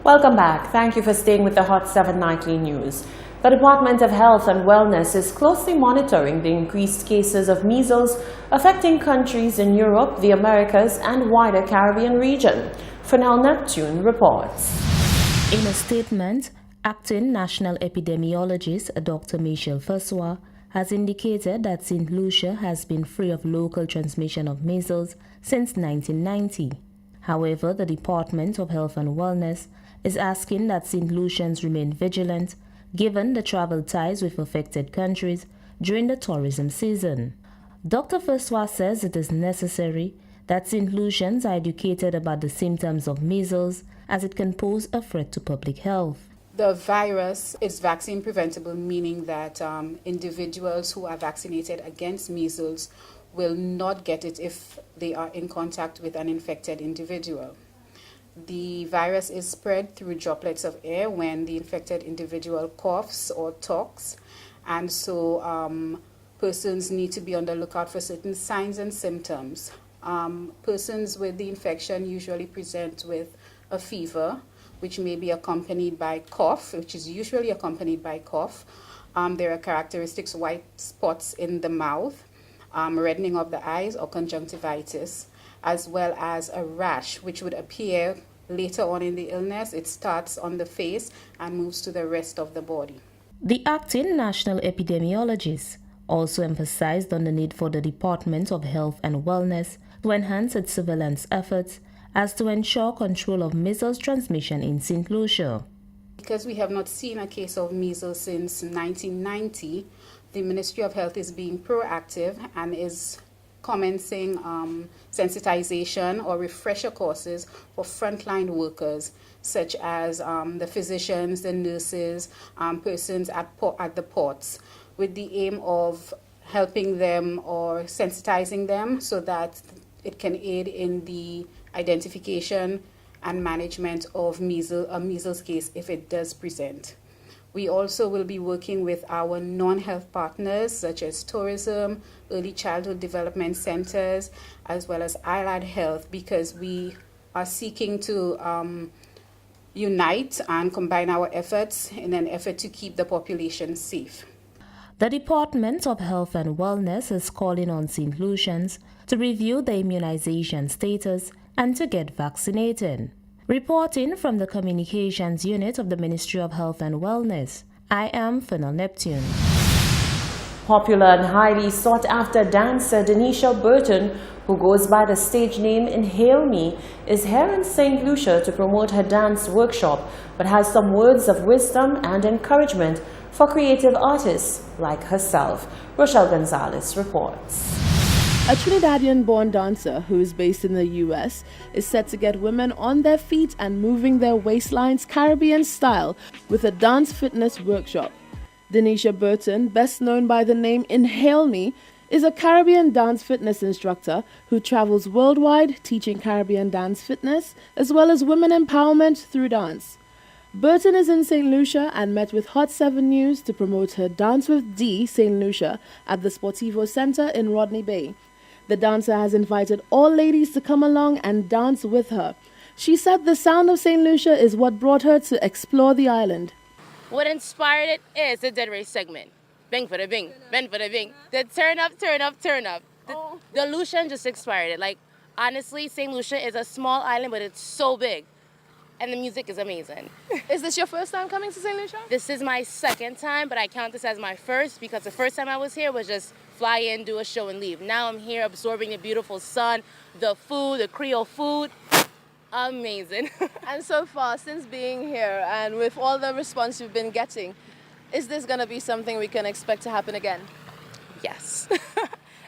Welcome back. Thank you for staying with the Hot 7 Nightly News. The Department of Health and Wellness is closely monitoring the increased cases of measles affecting countries in Europe, the Americas, and wider Caribbean region. Fernell Neptune reports. In a statement, Acting National Epidemiologist Dr. Michel Fessois has indicated that St. Lucia has been free of local transmission of measles since 1990. However, the Department of Health and Wellness is asking that St. Lucians remain vigilant given the travel ties with affected countries during the tourism season. Dr. Fessois says it is necessary that St. Lucians are educated about the symptoms of measles as it can pose a threat to public health. The virus is vaccine preventable, meaning that individuals who are vaccinated against measles will not get it if they are in contact with an infected individual. The virus is spread through droplets of air when the infected individual coughs or talks, and so persons need to be on the lookout for certain signs and symptoms. Persons with the infection usually present with a fever, which may be accompanied by cough, which is usually accompanied by cough. There are characteristics white spots in the mouth, reddening of the eyes or conjunctivitis, as well as a rash, which would appear later on in the illness. It starts on the face and moves to the rest of the body. The acting national epidemiologist also emphasized on the need for the Department of Health and Wellness to enhance its surveillance efforts as to ensure control of measles transmission in St. Lucia. Because we have not seen a case of measles since 1990, the Ministry of Health is being proactive and is commencing sensitization or refresher courses for frontline workers, such as the physicians, the nurses, persons at the ports, with the aim of helping them or sensitizing them so that it can aid in the identification and management of a measles case if it does present. We also will be working with our non-health partners such as tourism, early childhood development centers, as well as Allied Health, because we are seeking to unite and combine our efforts in an effort to keep the population safe. The Department of Health and Wellness is calling on St. Lucians to review their immunization status and to get vaccinated. Reporting from the Communications Unit of the Ministry of Health and Wellness, I am Fernell Neptune. Popular and highly sought-after dancer Denisha Burton, who goes by the stage name Inhale Me, is here in St. Lucia to promote her dance workshop, but has some words of wisdom and encouragement for creative artists like herself. Rochelle Gonzalez reports. A Trinidadian-born dancer who is based in the U.S. is set to get women on their feet and moving their waistlines Caribbean style with a dance fitness workshop. Denisha Burton, best known by the name Inhale Me, is a Caribbean dance fitness instructor who travels worldwide teaching Caribbean dance fitness as well as women empowerment through dance. Burton is in St. Lucia and met with Hot 7 News to promote her Dance with D St. Lucia at the Sportivo Center in Rodney Bay. The dancer has invited all ladies to come along and dance with her. She said the sound of St. Lucia is what brought her to explore the island. What inspired it is the dead race segment. Bing for the bing, bang for the bing. The turn up, turn up, turn up. The Lucian just inspired it. Like, honestly, St. Lucia is a small island, but it's so big. And the music is amazing. Is this your first time coming to St. Lucia? This is my second time, but I count this as my first because the first time I was here was just fly in, do a show, and leave. Now I'm here absorbing the beautiful sun, the food, the Creole food. Amazing. And so far, since being here and with all the response you've been getting, is this going to be something we can expect to happen again? Yes.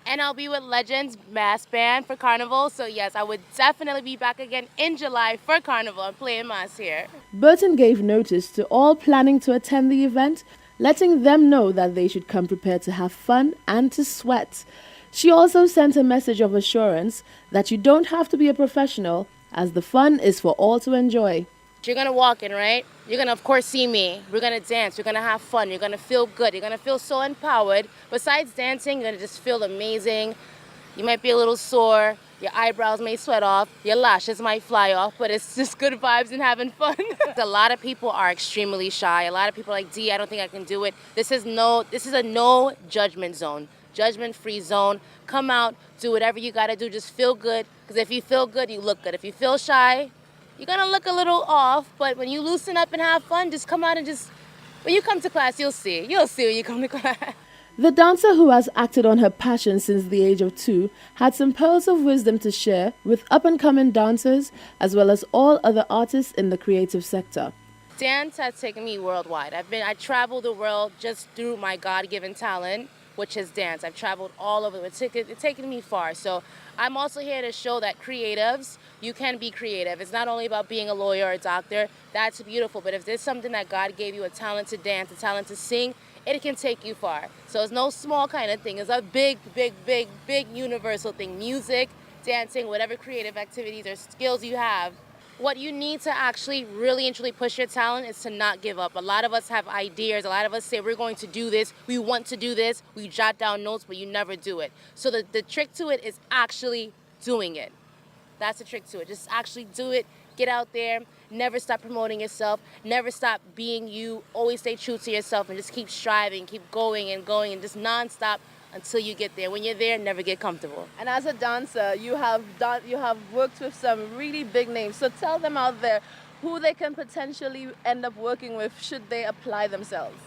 And I'll be with Legends Mass Band for Carnival. So yes, I would definitely be back again in July for Carnival and playing Mass here. Burton gave notice to all planning to attend the event, letting them know that they should come prepared to have fun and to sweat. She also sent a message of assurance that you don't have to be a professional, as the fun is for all to enjoy. You're going to walk in, right? You're going to, of course, see me. We're going to dance. We're going to have fun. You're going to feel good. You're going to feel so empowered. Besides dancing, you're going to just feel amazing. You might be a little sore. Your eyebrows may sweat off, your lashes might fly off, but it's just good vibes and having fun. A lot of people are extremely shy. A lot of people are like, I don't think I can do it. This is a no judgment zone, judgment-free zone. Come out, do whatever you gotta do, just feel good. Because if you feel good, you look good. If you feel shy, you're gonna look a little off, but when you loosen up and have fun, just come out and when you come to class, you'll see. You'll see when you come to class. The dancer, who has acted on her passion since the age of 2, had some pearls of wisdom to share with up-and-coming dancers as well as all other artists in the creative sector. Dance has taken me worldwide. I traveled the world just through my God-given talent, which is dance. I've traveled all over. It's taken me far. So I'm also here to show that creatives, you can be creative. It's not only about being a lawyer or a doctor. That's beautiful. But if there's something that God gave you, a talent to dance, a talent to sing, it can take you far. So it's no small kind of thing. It's a big, big, big, big universal thing. Music, dancing, whatever creative activities or skills you have. What you need to actually really and truly push your talent is to not give up. A lot of us have ideas. A lot of us say we're going to do this. We want to do this. We jot down notes, but you never do it. So the trick to it is actually doing it. That's the trick to it. Just actually do it. Get out there. Never stop promoting yourself. Never stop being you. Always stay true to yourself and just keep striving, keep going and just nonstop until you get there. When you're there, never get comfortable. And as a dancer, you have worked with some really big names. So tell them out there who they can potentially end up working with should they apply themselves.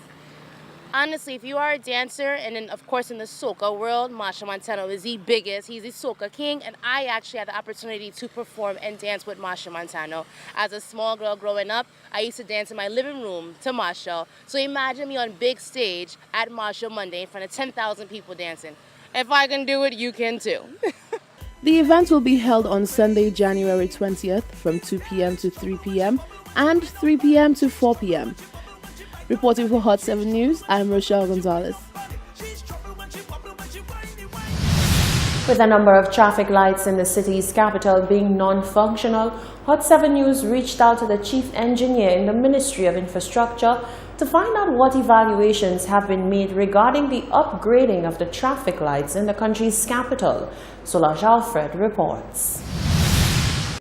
Honestly, if you are a dancer, and then of course in the soca world, Machel Montano is the biggest. He's the soca king, and I actually had the opportunity to perform and dance with Machel Montano. As a small girl growing up, I used to dance in my living room to Machel. So imagine me on big stage at Machel Monday in front of 10,000 people dancing. If I can do it, you can too. The event will be held on Sunday, January 20th from 2 p.m. to 3 p.m. and 3 p.m. to 4 p.m. Reporting for Hot 7 News, I'm Rochelle Gonzalez. With a number of traffic lights in the city's capital being non-functional, Hot 7 News reached out to the chief engineer in the Ministry of Infrastructure to find out what evaluations have been made regarding the upgrading of the traffic lights in the country's capital. Solange Alfred reports.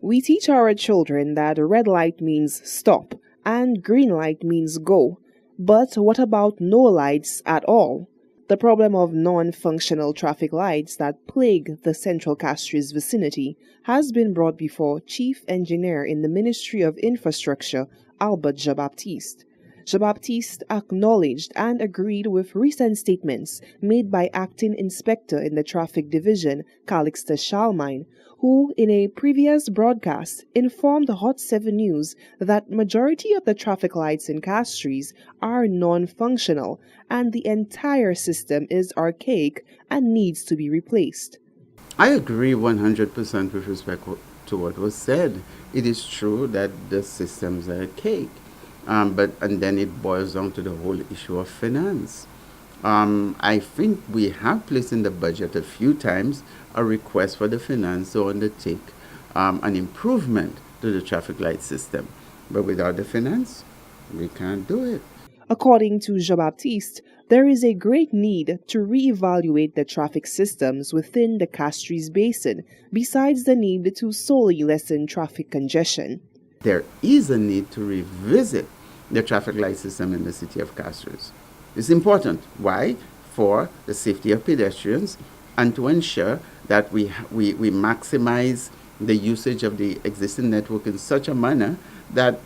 We teach our children that red light means stop and green light means go. But what about no lights at all? The problem of non-functional traffic lights that plague the Central Castries vicinity has been brought before Chief Engineer in the Ministry of Infrastructure, Albert Jean-Baptiste. Jean-Baptiste acknowledged and agreed with recent statements made by Acting Inspector in the Traffic Division, Calixte Charlemagne, who, in a previous broadcast, informed Hot 7 News that majority of the traffic lights in Castries are non-functional and the entire system is archaic and needs to be replaced. I agree 100% with respect to what was said. It is true that the systems are archaic, and then it boils down to the whole issue of finance. I think we have placed in the budget a few times a request for the finance to undertake an improvement to the traffic light system. But without the finance, we can't do it. According to Jean-Baptiste, there is a great need to reevaluate the traffic systems within the Castries Basin, besides the need to solely lessen traffic congestion. There is a need to revisit the traffic light system in the city of Castries. It's important. Why? For the safety of pedestrians and to ensure that we maximize the usage of the existing network in such a manner that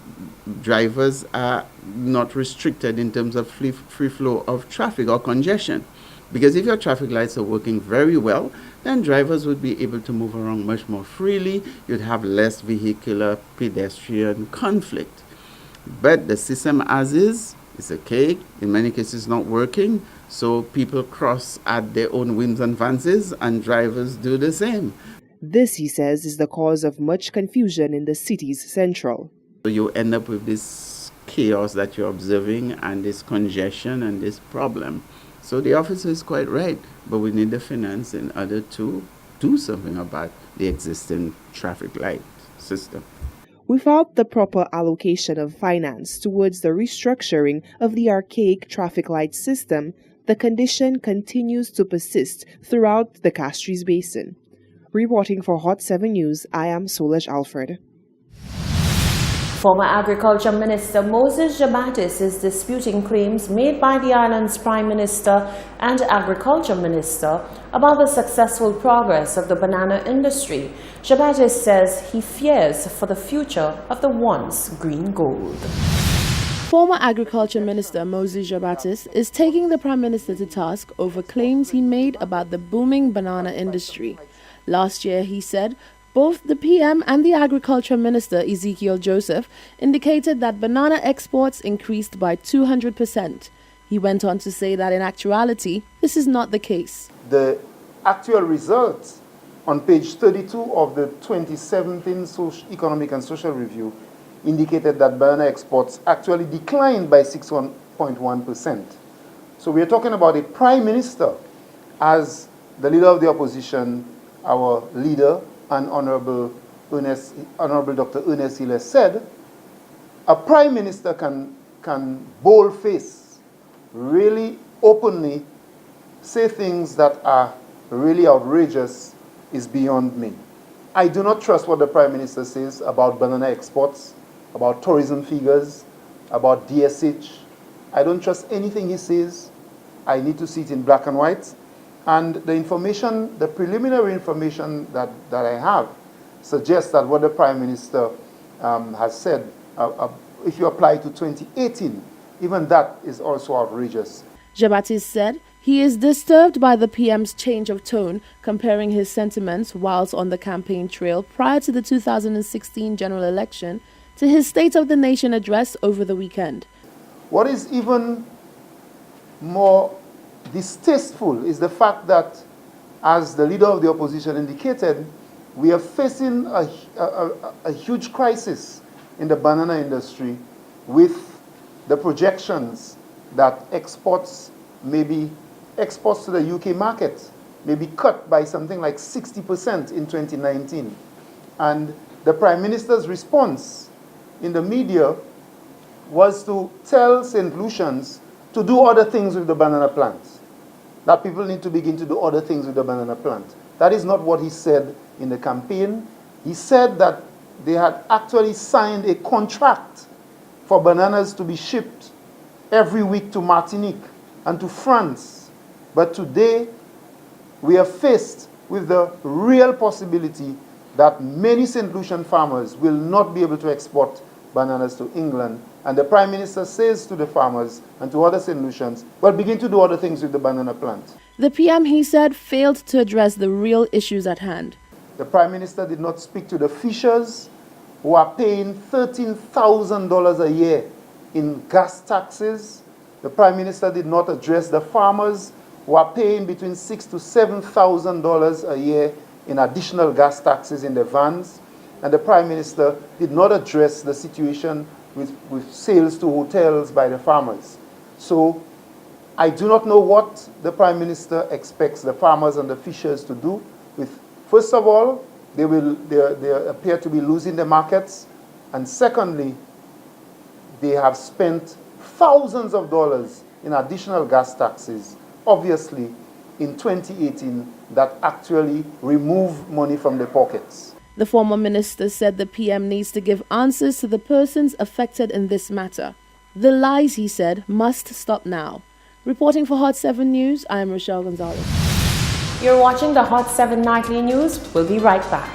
drivers are not restricted in terms of free flow of traffic or congestion. Because if your traffic lights are working very well, then drivers would be able to move around much more freely. You'd have less vehicular pedestrian conflict. But the system as is archaic, in many cases not working, so people cross at their own whims and fancies and drivers do the same. This, he says, is the cause of much confusion in the city's central. So you end up with this chaos that you're observing and this congestion and this problem. So the officer is quite right, but we need the finance in order to do something about the existing traffic light system. Without the proper allocation of finance towards the restructuring of the archaic traffic light system, the condition continues to persist throughout the Castries Basin. Reporting for Hot 7 News, I am Solange Alfred. Former Agriculture Minister Moses Jabatis is disputing claims made by the island's Prime Minister and Agriculture Minister about the successful progress of the banana industry. Jabatis says he fears for the future of the once green gold. Former Agriculture Minister Moses Jabatis is taking the Prime Minister to task over claims he made about the booming banana industry. Last year, he said, both the PM and the Agriculture Minister, Ezekiel Joseph, indicated that banana exports increased by 200%. He went on to say that in actuality, this is not the case. The actual results on page 32 of the 2017 Economic and Social Review indicated that banana exports actually declined by 6.1%. So we are talking about a Prime Minister as the leader of the opposition, our leader, and Honorable Dr. Ernest Hill said, a Prime Minister can bold-face, really openly say things that are really outrageous is beyond me. I do not trust what the Prime Minister says about banana exports, about tourism figures, about DSH. I don't trust anything he says. I need to see it in black and white. And the information, the preliminary information that I have suggests that what the Prime Minister has said, if you apply to 2018, even that is also outrageous. Jabatis said he is disturbed by the PM's change of tone, comparing his sentiments whilst on the campaign trail prior to the 2016 general election to his State of the Nation address over the weekend. What is even more distasteful is the fact that, as the leader of the opposition indicated, we are facing a huge crisis in the banana industry with the projections that exports to the UK market may be cut by something like 60% in 2019. And the Prime Minister's response in the media was to tell St. Lucians to do other things with the banana plant. That people need to begin to do other things with the banana plant. That is not what he said in the campaign. He said that they had actually signed a contract for bananas to be shipped every week to Martinique and to France. But today, we are faced with the real possibility that many St. Lucian farmers will not be able to export bananas to England. And the Prime Minister says to the farmers and to other St. Lucians, well, begin to do other things with the banana plant. The PM, he said, failed to address the real issues at hand. The Prime Minister did not speak to the fishers who are paying $13,000 a year in gas taxes. The Prime Minister did not address the farmers who are paying between $6,000 to $7,000 a year in additional gas taxes in their vans. And the Prime Minister did not address the situation with sales to hotels by the farmers. So I do not know what the Prime Minister expects the farmers and the fishers to do. First of all, they appear to be losing the markets. And secondly, they have spent thousands of dollars in additional gas taxes, obviously, in 2018, that actually remove money from their pockets. The former minister said the PM needs to give answers to the persons affected in this matter. The lies, he said, must stop now. Reporting for Hot 7 News, I am Rochelle Gonzalez. You're watching the Hot 7 Nightly News. We'll be right back.